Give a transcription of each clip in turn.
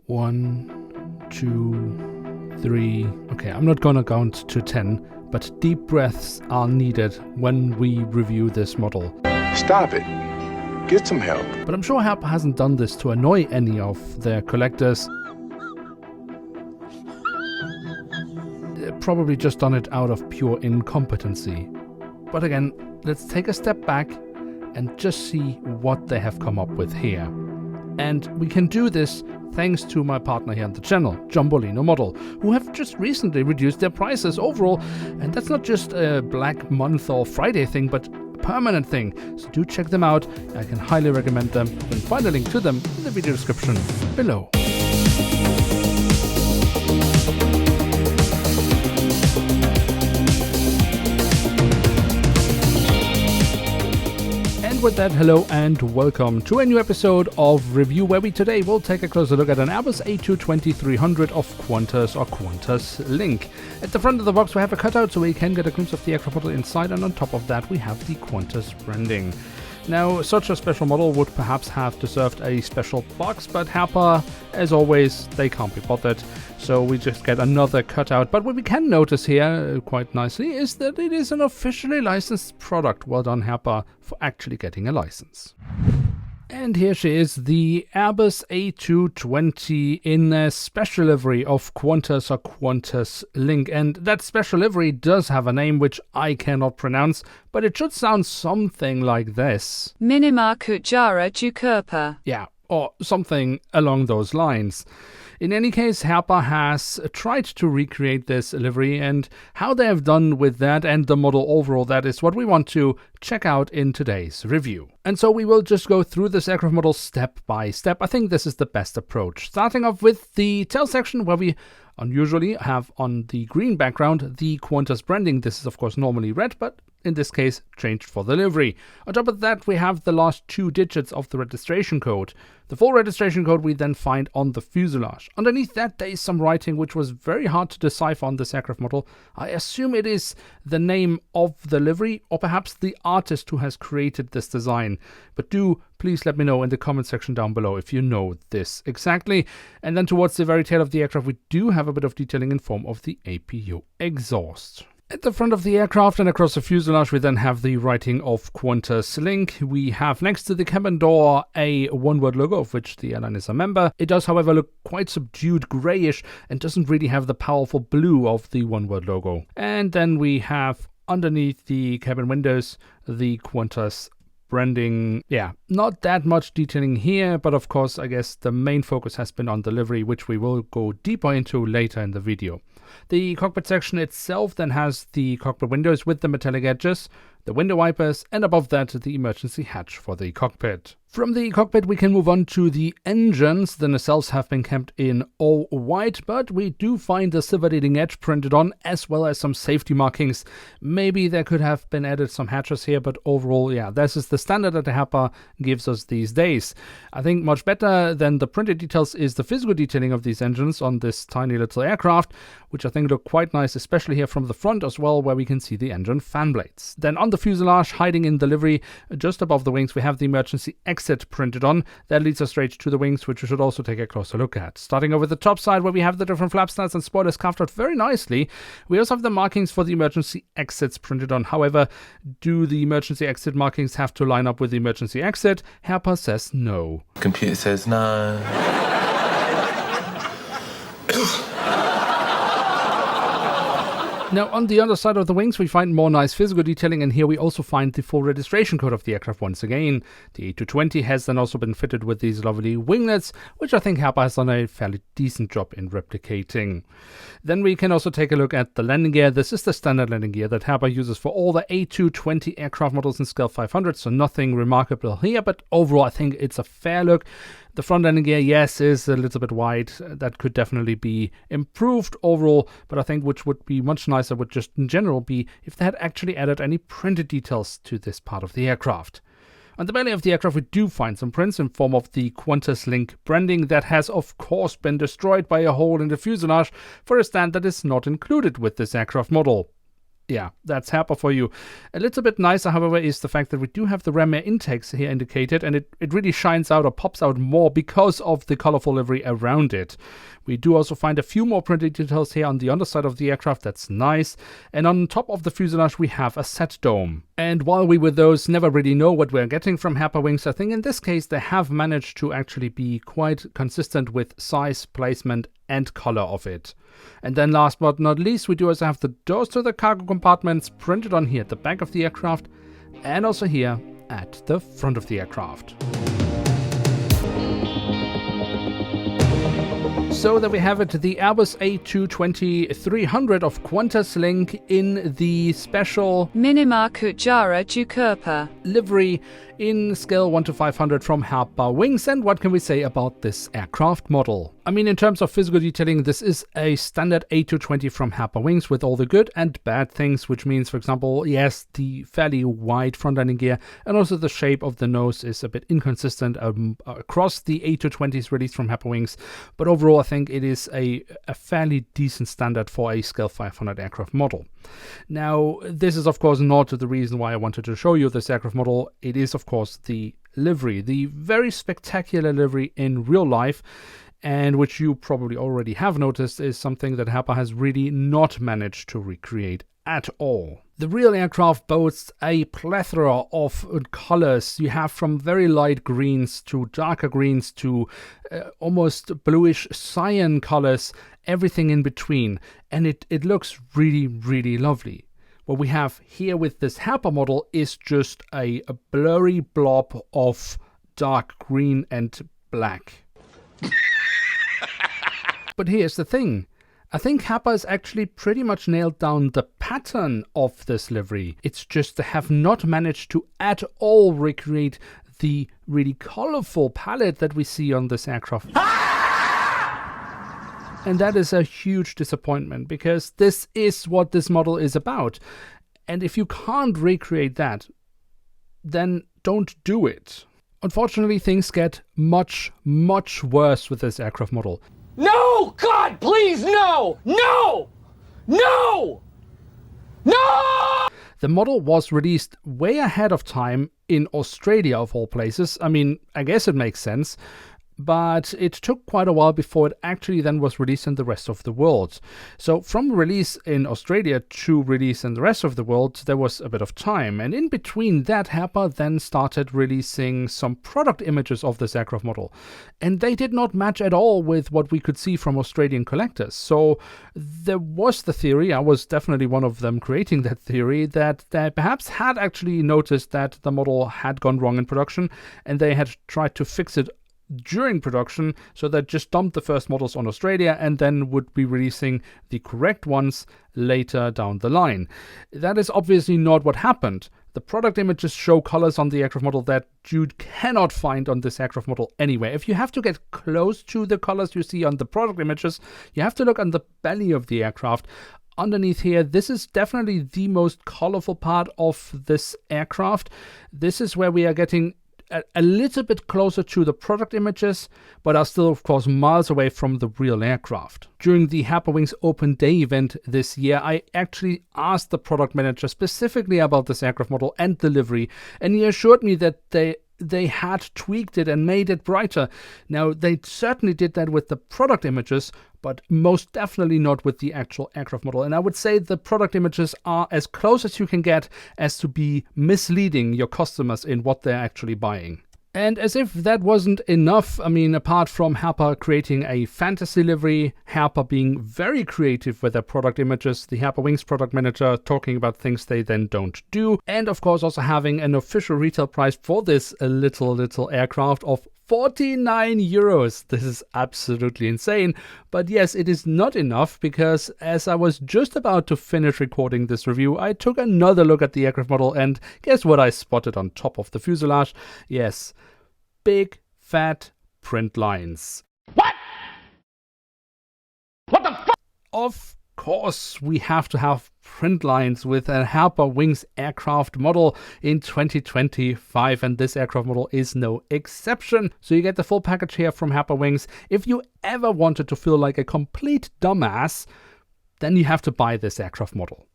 1, 2, 3. Okay, I'm not gonna count to 10, but deep breaths are needed when we review this model. Stop it. Get some help. But I'm sure Herpa hasn't done this to annoy any of their collectors. They've probably just done it out of pure incompetency. But again, let's take a step back and just see what they have come up with here. And we can do this thanks to my partner here on the channel, Jumbolino Model, who have just recently reduced their prices overall. And that's not just a Black Month or Friday thing, but a permanent thing. So do check them out. I can highly recommend them. You can find a link to them in the video description below. With that, hello and welcome to a new episode of Review, where we today will take a closer look at an Airbus A220-300 of Qantas or QantasLink. At the front of the box we have a cutout so we can get a glimpse of the aircraft model inside, and on top of that we have the Qantas branding. Now, such a special model would perhaps have deserved a special box, but Herpa, as always, they can't be bothered, so we just get another cutout. But what we can notice here, quite nicely, is that it is an officially licensed product. Well done, Herpa, for actually getting a license. And here she is, the Airbus A220 in a special livery of Qantas or QantasLink. And that special livery does have a name which I cannot pronounce, but it should sound something like this. Minima Kutjara Jukurpa. Yeah, or something along those lines. In any case, Herpa has tried to recreate this livery, and how they have done with that and the model overall, that is what we want to check out in today's review. And so we will just go through this aircraft model step by step. I think this is the best approach. Starting off with the tail section, where we unusually have on the green background the Qantas branding. This is of course normally red, but in this case changed for the livery. On top of that we have the last 2 digits of the registration code. The full registration code we then find on the fuselage. Underneath that there is some writing which was very hard to decipher on this aircraft model. I assume it is the name of the livery, or perhaps the artist who has created this design. But do please let me know in the comment section down below if you know this exactly. And then towards the very tail of the aircraft we do have a bit of detailing in form of the APU exhaust. At the front of the aircraft and across the fuselage we then have the writing of QantasLink. We have next to the cabin door a one-word logo of which the airline is a member. It does however look quite subdued greyish and doesn't really have the powerful blue of the one-word logo. And then we have underneath the cabin windows the Qantas branding. Yeah, not that much detailing here, but of course I guess the main focus has been on the livery, which we will go deeper into later in the video. The cockpit section itself then has the cockpit windows with the metallic edges, the window wipers, and above that the emergency hatch for the cockpit. From the cockpit we can move on to the engines. The nacelles have been kept in all white, but we do find the silver leading edge printed on, as well as some safety markings. Maybe there could have been added some hatches here, but overall, yeah, this is the standard that the Herpa gives us these days. I think much better than the printed details is the physical detailing of these engines on this tiny little aircraft, which I think look quite nice, especially here from the front as well, where we can see the engine fan blades. Then on the fuselage, hiding in the livery, just above the wings, we have the emergency exit printed on. That leads us straight to the wings, which we should also take a closer look at. Starting over the top side, where we have the different flap stands and spoilers carved out very nicely. We also have the markings for the emergency exits printed on. However, do the emergency exit markings have to line up with the emergency exit? Herpa says no. Computer says no. Now, on the underside of the wings, we find more nice physical detailing, and here we also find the full registration code of the aircraft once again. The A220 has then also been fitted with these lovely winglets, which I think Herpa has done a fairly decent job in replicating. Then we can also take a look at the landing gear. This is the standard landing gear that Herpa uses for all the A220 aircraft models in Scale 500, so nothing remarkable here, but overall I think it's a fair look. The front landing gear, yes, is a little bit wide. That could definitely be improved overall, but I think which would be much nicer would just in general be if they had actually added any printed details to this part of the aircraft. On the belly of the aircraft we do find some prints in form of the QantasLink branding that has of course been destroyed by a hole in the fuselage for a stand that is not included with this aircraft model. Yeah, that's Herpa for you. A little bit nicer, however, is the fact that we do have the ram air intakes here indicated, and it really shines out or pops out more because of the colorful livery around it. We do also find a few more printed details here on the underside of the aircraft. That's nice. And on top of the fuselage, we have a set dome. And while we with those never really know what we're getting from Herpa Wings, I think in this case they have managed to actually be quite consistent with size, placement, and color of it. And then last but not least, we do also have the doors to the cargo compartments printed on here at the back of the aircraft and also here at the front of the aircraft. So there we have it, the Airbus A220-300 of QantasLink in the special Minima Kutjara Jukurpa livery in scale 1 to 500 from Herpa Wings. And what can we say about this aircraft model? I mean, in terms of physical detailing, this is a standard A220 from Herpa Wings with all the good and bad things, which means, for example, yes, the fairly wide front landing gear and also the shape of the nose is a bit inconsistent across the A220s released from Herpa Wings. But overall, I think it is a fairly decent standard for a scale 500 aircraft model. Now, this is, of course, not the reason why I wanted to show you this aircraft model. It is, of course, the livery, the very spectacular livery in real life, and which you probably already have noticed is something that Herpa has really not managed to recreate at all. The real aircraft boasts a plethora of colors. You have from very light greens to darker greens to almost bluish cyan colors, everything in between, and it looks really, really lovely. What we have here with this Herpa model is just a blurry blob of dark green and black. But here's the thing. I think Herpa has actually pretty much nailed down the pattern of this livery. It's just they have not managed to at all recreate the really colorful palette that we see on this aircraft. And that is a huge disappointment, because this is what this model is about. And if you can't recreate that, then don't do it. Unfortunately, things get much, much worse with this aircraft model. No! God, please, no! No! No! No! The model was released way ahead of time in Australia, of all places. I mean, I guess it makes sense. But it took quite a while before it actually then was released in the rest of the world. So from release in Australia to release in the rest of the world, there was a bit of time. And in between that, Herpa then started releasing some product images of this aircraft model. And they did not match at all with what we could see from Australian collectors. So there was the theory, I was definitely one of them creating that theory, that they perhaps had actually noticed that the model had gone wrong in production and they had tried to fix it during production, so they just dumped the first models on Australia and then would be releasing the correct ones later down the line. That is obviously not what happened. The product images show colors on the aircraft model that you cannot find on this aircraft model anywhere. If you have to get close to the colors you see on the product images, you have to look on the belly of the aircraft. Underneath here, this is definitely the most colorful part of this aircraft. This is where we are getting a little bit closer to the product images, but are still, of course, miles away from the real aircraft. During the Herpa Wings Open Day event this year, I actually asked the product manager specifically about this aircraft model and the livery, and he assured me that they had tweaked it and made it brighter. Now, they certainly did that with the product images, but most definitely not with the actual aircraft model. And I would say the product images are as close as you can get as to be misleading your customers in what they're actually buying. And as if that wasn't enough, I mean, apart from Herpa creating a fantasy livery, Herpa being very creative with their product images, the Herpa Wings product manager talking about things they then don't do, and of course also having an official retail price for this little aircraft of 49 euros. This is absolutely insane. But yes, it is not enough, because as I was just about to finish recording this review, I took another look at the aircraft model, and guess what I spotted on top of the fuselage? Yes, big fat print lines. What? What the fuck? Of course, we have to have print lines with a Herpa Wings aircraft model in 2025, and this aircraft model is no exception. So you get the full package here from Herpa Wings. If you ever wanted to feel like a complete dumbass, then you have to buy this aircraft model.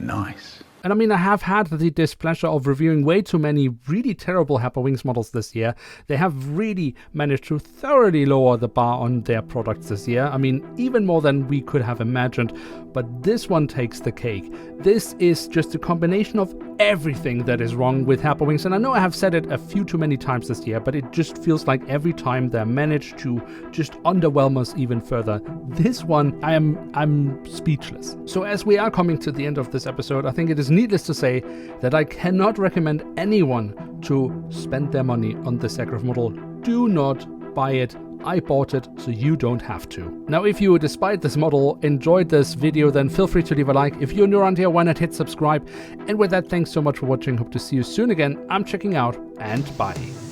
Nice. And I mean, I have had the displeasure of reviewing way too many really terrible Herpa Wings models this year. They have really managed to thoroughly lower the bar on their products this year. I mean, even more than we could have imagined. But this one takes the cake. This is just a combination of everything that is wrong with Herpa Wings. And I know I have said it a few too many times this year, but it just feels like every time they manage to just underwhelm us even further. This one, I'm speechless. So as we are coming to the end of this episode, I think it is needless to say that I cannot recommend anyone to spend their money on this aircraft model. Do not buy it. I bought it, so you don't have to. Now, if you, despite this model, enjoyed this video, then feel free to leave a like. If you're new around here, why not hit subscribe? And with that, thanks so much for watching. Hope to see you soon again. I'm checking out, and bye.